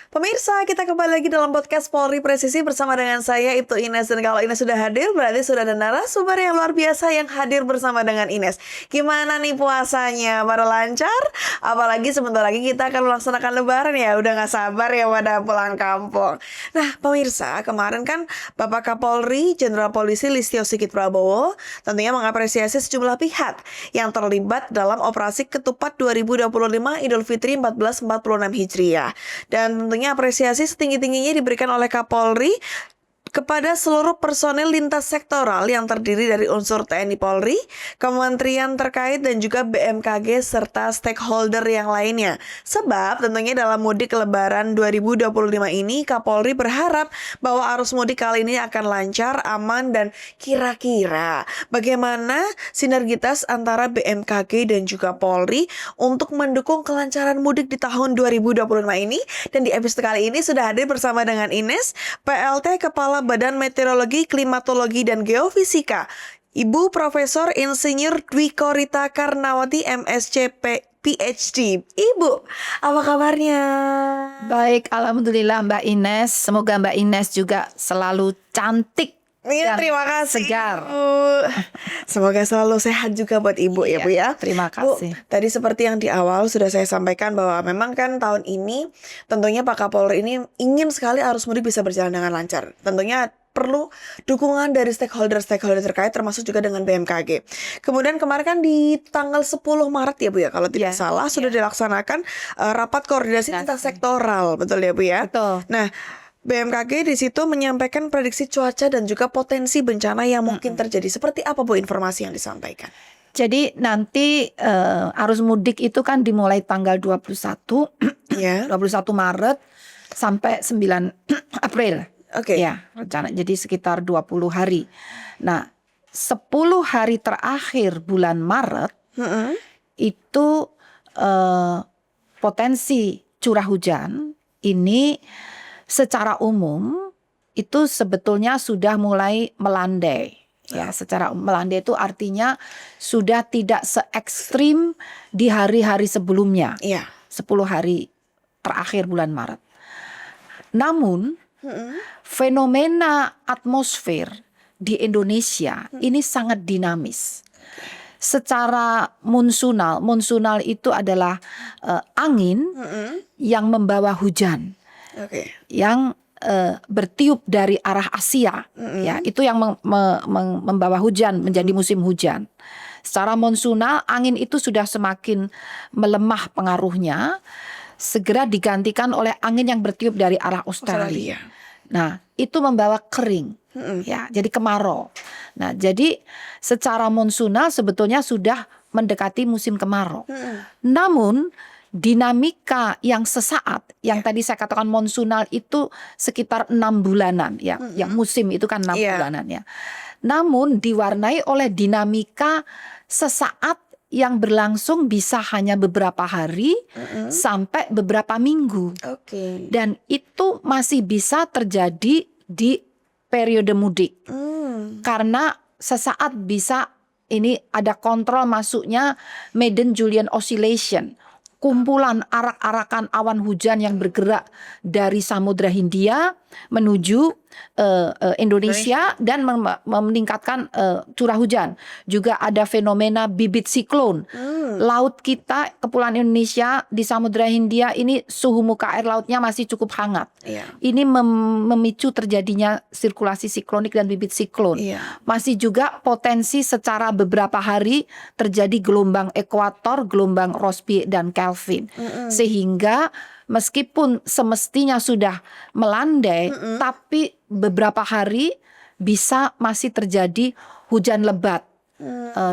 Pemirsa, kita kembali lagi dalam podcast Polri Presisi bersama dengan saya Ibtu Ines. Dan kalau Ines sudah hadir, berarti sudah ada narasumber yang luar biasa yang hadir bersama dengan Ines. Gimana nih puasanya? Pada lancar? Apalagi sebentar lagi kita akan melaksanakan lebaran ya. Udah gak sabar ya pada pulang kampung. Nah pemirsa, kemarin kan Bapak Kapolri Jenderal Polisi Listio Sigit Prabowo tentunya mengapresiasi sejumlah pihak yang terlibat dalam operasi Ketupat 2025 Idul Fitri 1446 Hijriah. Dan tentunya apresiasi setinggi-tingginya diberikan oleh Kapolri kepada seluruh personel lintas sektoral yang terdiri dari unsur TNI Polri, kementerian terkait dan juga BMKG serta stakeholder yang lainnya. Sebab tentunya dalam mudik lebaran 2025 ini Kapolri berharap bahwa arus mudik kali ini akan lancar, aman dan kira-kira bagaimana sinergitas antara BMKG dan juga Polri untuk mendukung kelancaran mudik di tahun 2025 ini. Dan di episode kali ini sudah hadir bersama dengan Ines, PLT Kepala Badan Meteorologi, Klimatologi, dan Geofisika, Ibu Profesor Insinyur Dwi Korita Karnawati MSc PhD. Ibu, apa kabarnya? Baik, alhamdulillah Mbak Ines. Semoga Mbak Ines juga selalu cantik. Iya, terima kasih. Segar. Semoga selalu sehat juga buat Ibu ya Bu ya. Terima kasih. Bu, tadi seperti yang di awal sudah saya sampaikan bahwa memang kan tahun ini tentunya Pak Kapolri ini ingin sekali arus mudik bisa berjalan dengan lancar. Tentunya perlu dukungan dari stakeholder terkait termasuk juga dengan BMKG. Kemudian kemarin kan di tanggal 10 Maret ya Bu ya, kalau tidak salah sudah dilaksanakan rapat koordinasi lintas sektoral, betul ya Bu ya? Betul. Nah, BMKG di situ menyampaikan prediksi cuaca dan juga potensi bencana yang mungkin terjadi. Seperti apa Bu informasi yang disampaikan? Jadi nanti arus mudik itu kan dimulai tanggal 21 Ya. 21 Maret sampai 9 April. Oke. Ya, rencana. Jadi sekitar 20 hari. Nah, 10 hari terakhir bulan Maret itu potensi curah hujan ini secara umum itu sebetulnya sudah mulai melandai. Ya, secara melandai itu artinya sudah tidak se ekstrim di hari-hari sebelumnya. Iya. 10 hari terakhir bulan Maret. Namun fenomena atmosfer di Indonesia ini sangat dinamis. Secara monsunal itu adalah angin yang membawa hujan. Oke. Yang bertiup dari arah Asia, ya itu yang membawa hujan menjadi musim hujan. Secara monsunal angin itu sudah semakin melemah pengaruhnya, segera digantikan oleh angin yang bertiup dari arah Australia. Nah itu membawa kering, ya jadi kemarau. Nah jadi secara monsunal sebetulnya sudah mendekati musim kemarau. Namun dinamika yang sesaat, yang tadi saya katakan monsunal itu sekitar 6 bulanan ya, yang musim itu kan 6 bulanan ya. Namun diwarnai oleh dinamika sesaat yang berlangsung bisa hanya beberapa hari sampai beberapa minggu. Dan itu masih bisa terjadi di periode mudik. Karena sesaat bisa ini ada kontrol masuknya Maiden Julian Oscillation. Kumpulan arak-arakan awan hujan yang bergerak dari Samudra Hindia menuju Indonesia dan meningkatkan curah hujan. Juga ada fenomena bibit siklon. Laut kita, Kepulauan Indonesia di Samudra Hindia ini suhu muka air lautnya masih cukup hangat. Ini memicu terjadinya sirkulasi siklonik dan bibit siklon. Masih juga potensi secara beberapa hari terjadi gelombang ekuator, gelombang Rossby dan Kelvin. Sehingga meskipun semestinya sudah melandai, tapi beberapa hari bisa masih terjadi hujan lebat.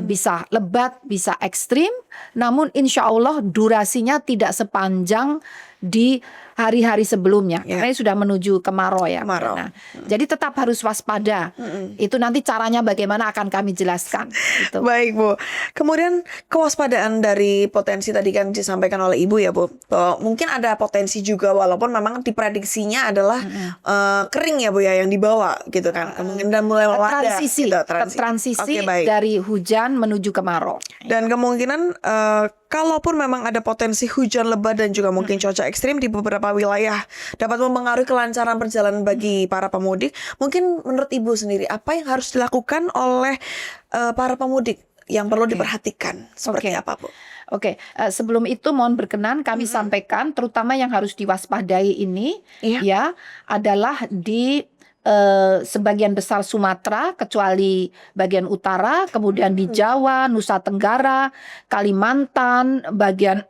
Bisa lebat, bisa ekstrim, namun insya Allah durasinya tidak sepanjang di hari-hari sebelumnya. Karena ini sudah menuju kemarau ya. Nah, jadi tetap harus waspada. Itu nanti caranya bagaimana akan kami jelaskan. Gitu. Baik Bu. Kemudian kewaspadaan dari potensi tadi kan disampaikan oleh Ibu ya Bu. Mungkin ada potensi juga walaupun memang diprediksinya adalah kering ya Bu ya yang dibawa gitu kan. Kemungkinan mulai transisi gitu, transisi dari hujan menuju kemarau. Dan kemungkinan kalaupun memang ada potensi hujan lebat dan juga mungkin cuaca ekstrim di beberapa wilayah dapat mempengaruhi kelancaran perjalanan bagi para pemudik, mungkin menurut Ibu sendiri apa yang harus dilakukan oleh para pemudik yang perlu diperhatikan seperti Oke. apa, Bu? Oke, sebelum itu mohon berkenan kami sampaikan terutama yang harus diwaspadai ini Iya. ya adalah di sebagian besar Sumatera kecuali bagian utara, kemudian di Jawa, Nusa Tenggara, Kalimantan, bagian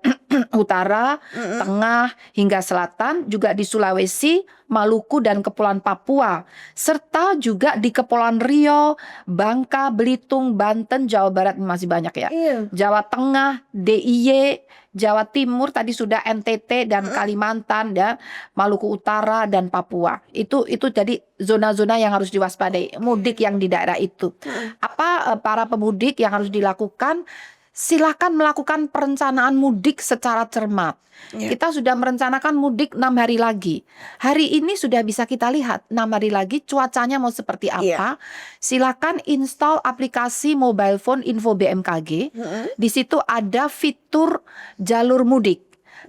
utara, tengah hingga selatan, juga di Sulawesi, Maluku dan Kepulauan Papua, serta juga di Kepulauan Riau, Bangka, Belitung, Banten, Jawa Barat masih banyak ya. Iya. Jawa Tengah, DIY, Jawa Timur tadi sudah NTT dan Kalimantan dan Maluku Utara dan Papua. Itu jadi zona-zona yang harus diwaspadai mudik yang di daerah itu. Apa para pemudik yang harus dilakukan? Silakan melakukan perencanaan mudik secara cermat. Iya. Kita sudah merencanakan mudik 6 hari lagi. Hari ini sudah bisa kita lihat 6 hari lagi cuacanya mau seperti apa. Silakan install aplikasi mobile phone Info BMKG. Di situ ada fitur jalur mudik.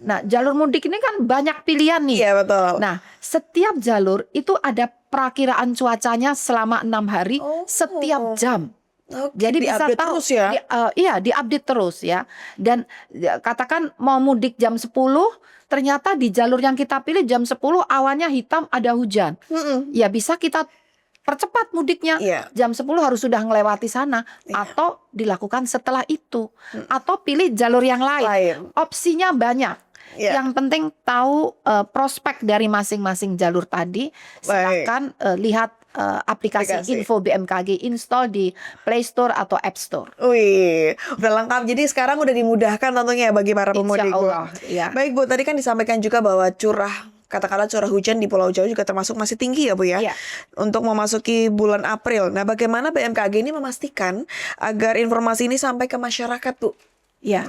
Nah, jalur mudik ini kan banyak pilihan nih. Iya, betul. Nah, setiap jalur itu ada perakiraan cuacanya selama 6 hari setiap jam. Oke, Jadi bisa diupdate tahu terus ya. iya diupdate terus ya. Dan katakan mau mudik jam 10, ternyata di jalur yang kita pilih jam 10 awannya hitam ada hujan. Ya bisa kita percepat mudiknya. Iya. Jam 10 harus sudah melewati sana atau dilakukan setelah itu. Atau pilih jalur yang lain. Opsinya banyak. Iya. Yang penting tahu prospek dari masing-masing jalur tadi. Silakan lihat aplikasi Info BMKG, install di Play Store atau App Store. Wih, udah lengkap. Jadi sekarang udah dimudahkan tentunya ya bagi para pemudik, Bu. Allah, ya. Baik, Bu, tadi kan disampaikan juga bahwa katakanlah curah hujan di Pulau Jawa juga termasuk masih tinggi ya, Bu ya. Iya. Untuk memasuki bulan April. Nah, bagaimana BMKG ini memastikan agar informasi ini sampai ke masyarakat, Bu? Ya,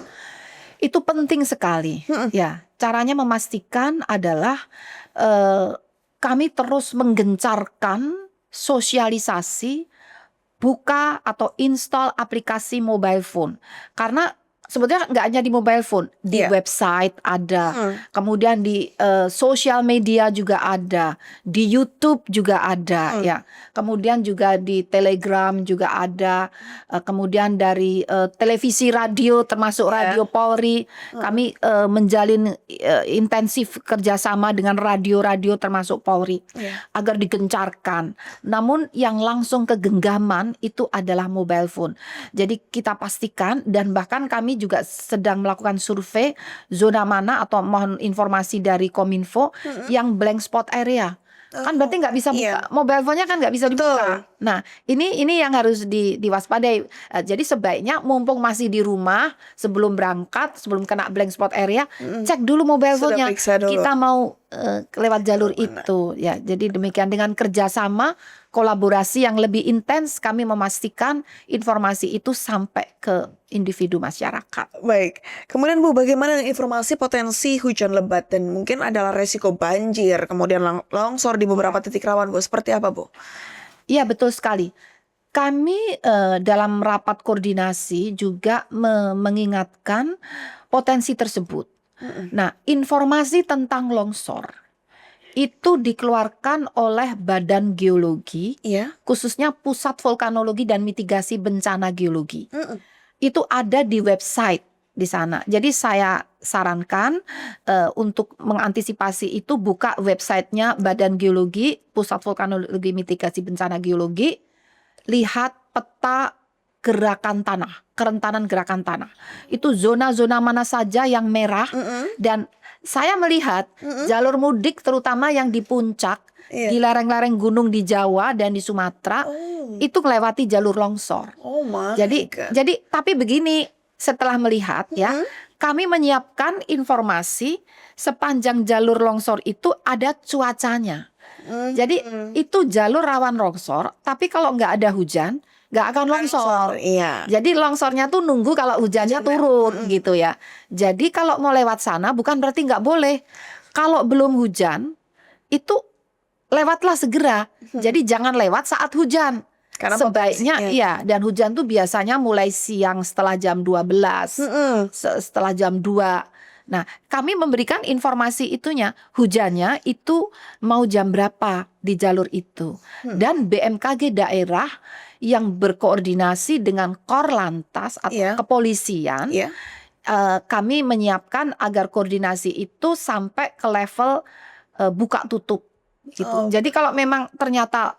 itu penting sekali. Ya, caranya memastikan adalah kami terus menggencarkan sosialisasi buka atau install aplikasi mobile phone. Karena sebetulnya nggak hanya di mobile phone, di website ada, kemudian di sosial media juga ada, di YouTube juga ada, ya. Kemudian juga di Telegram juga ada, kemudian dari televisi radio termasuk Radio Polri, kami menjalin intensif kerjasama dengan radio-radio termasuk Polri agar digencarkan. Namun yang langsung ke genggaman itu adalah mobile phone. Jadi kita pastikan dan bahkan kami juga sedang melakukan survei zona mana atau mohon informasi dari Kominfo yang blank spot area. Kan berarti nggak bisa buka mobile phone-nya kan nggak bisa dibuka. Nah ini yang harus diwaspadai. Jadi sebaiknya mumpung masih di rumah sebelum berangkat, sebelum kena blank spot area, cek dulu mobile phone-nya. Kita mau lewat jalur itu ya. Jadi demikian dengan kerjasama kolaborasi yang lebih intens kami memastikan informasi itu sampai ke individu masyarakat. Baik. Kemudian Bu, bagaimana dengan informasi potensi hujan lebat dan mungkin adalah resiko banjir, kemudian longsor di beberapa titik rawan, Bu? Seperti apa, Bu? Iya, betul sekali. Kami dalam rapat koordinasi juga mengingatkan potensi tersebut. Nah, informasi tentang longsor itu dikeluarkan oleh Badan Geologi, khususnya Pusat Vulkanologi dan Mitigasi Bencana Geologi. Itu ada di website di sana. Jadi saya sarankan untuk mengantisipasi itu buka websitenya Badan Geologi, Pusat Vulkanologi Mitigasi Bencana Geologi, lihat peta gerakan tanah, kerentanan gerakan tanah. Itu zona-zona mana saja yang merah dan saya melihat jalur mudik terutama yang di puncak, di lereng-lereng gunung di Jawa dan di Sumatera itu melewati jalur longsor. Jadi tapi begini, setelah melihat ya, kami menyiapkan informasi sepanjang jalur longsor itu ada cuacanya. Jadi itu jalur rawan longsor, tapi kalau nggak ada hujan nggak akan longsor. Jadi longsornya tuh nunggu kalau hujannya turun gitu ya. Jadi kalau mau lewat sana bukan berarti nggak boleh. Kalau belum hujan itu lewatlah segera. Jadi jangan lewat saat hujan. Karena sebaiknya potensi, iya, dan hujan tuh biasanya mulai siang setelah jam 12, setelah jam 2. Nah, kami memberikan informasi itunya, hujannya itu mau jam berapa di jalur itu. Dan BMKG daerah yang berkoordinasi dengan Korlantas atau Iya. kepolisian, Iya. kami menyiapkan agar koordinasi itu sampai ke level buka tutup gitu. Jadi kalau memang ternyata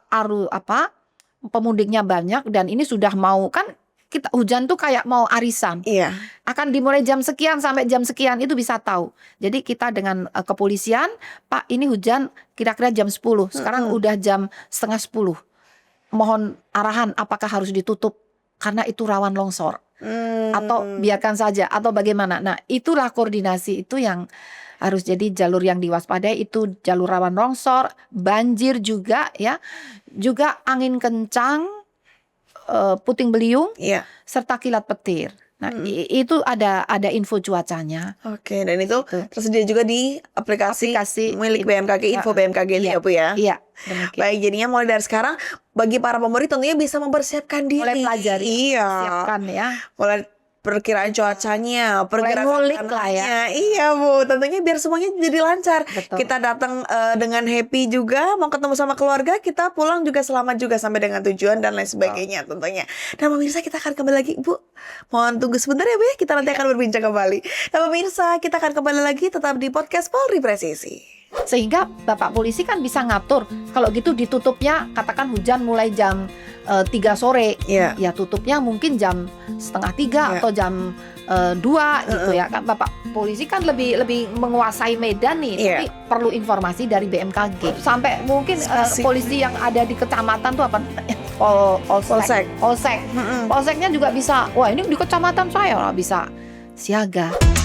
pemudiknya banyak dan ini sudah mau, kan kita hujan tuh kayak mau arisan. Iya. Akan dimulai jam sekian sampai jam sekian itu bisa tahu. Jadi kita dengan kepolisian, Pak ini hujan kira-kira jam 10. Sekarang udah jam setengah 10. Mohon arahan apakah harus ditutup karena itu rawan longsor. Atau biarkan saja atau bagaimana. Nah, itulah koordinasi itu yang harus jadi jalur yang diwaspadai, itu jalur rawan longsor, banjir juga ya. Juga angin kencang, puting beliung, Iya. serta kilat petir. Nah, itu ada info cuacanya. Oke, dan itu tersedia juga di aplikasi milik BMKG, info BMKG Iya, ya Bu ya. Iya, demikian. Baik, jadinya mulai dari sekarang bagi para pemudik tentunya bisa mempersiapkan diri. Mulai pelajari, Iya. siapkan ya. Mulai perkiraan cuacanya, perkiraan ngulik lah ya. tanahnya. Iya Bu, tentunya biar semuanya jadi lancar. Betul. Kita datang dengan happy juga, mau ketemu sama keluarga, kita pulang juga selamat juga sampai dengan tujuan dan lain sebagainya tentunya. Dan pemirsa, kita akan kembali lagi Bu. Mohon tunggu sebentar ya Bu ya, kita nanti akan berbincang kembali. Dan pemirsa, kita akan kembali lagi tetap di podcast Polri Presisi. Sehingga Bapak polisi kan bisa ngatur. Kalau gitu ditutupnya, katakan hujan mulai jam 3 sore. Iya. Ya tutupnya mungkin jam setengah 3 Iya. atau jam 2 gitu ya. Kan Bapak polisi kan lebih menguasai medan nih. Iya. Tapi perlu informasi dari BMKG. Sampai mungkin Spesifik. polisi yang ada di kecamatan tuh apa? Polsek. Polsek. Polseknya juga bisa. Wah, ini di kecamatan saya bisa siaga.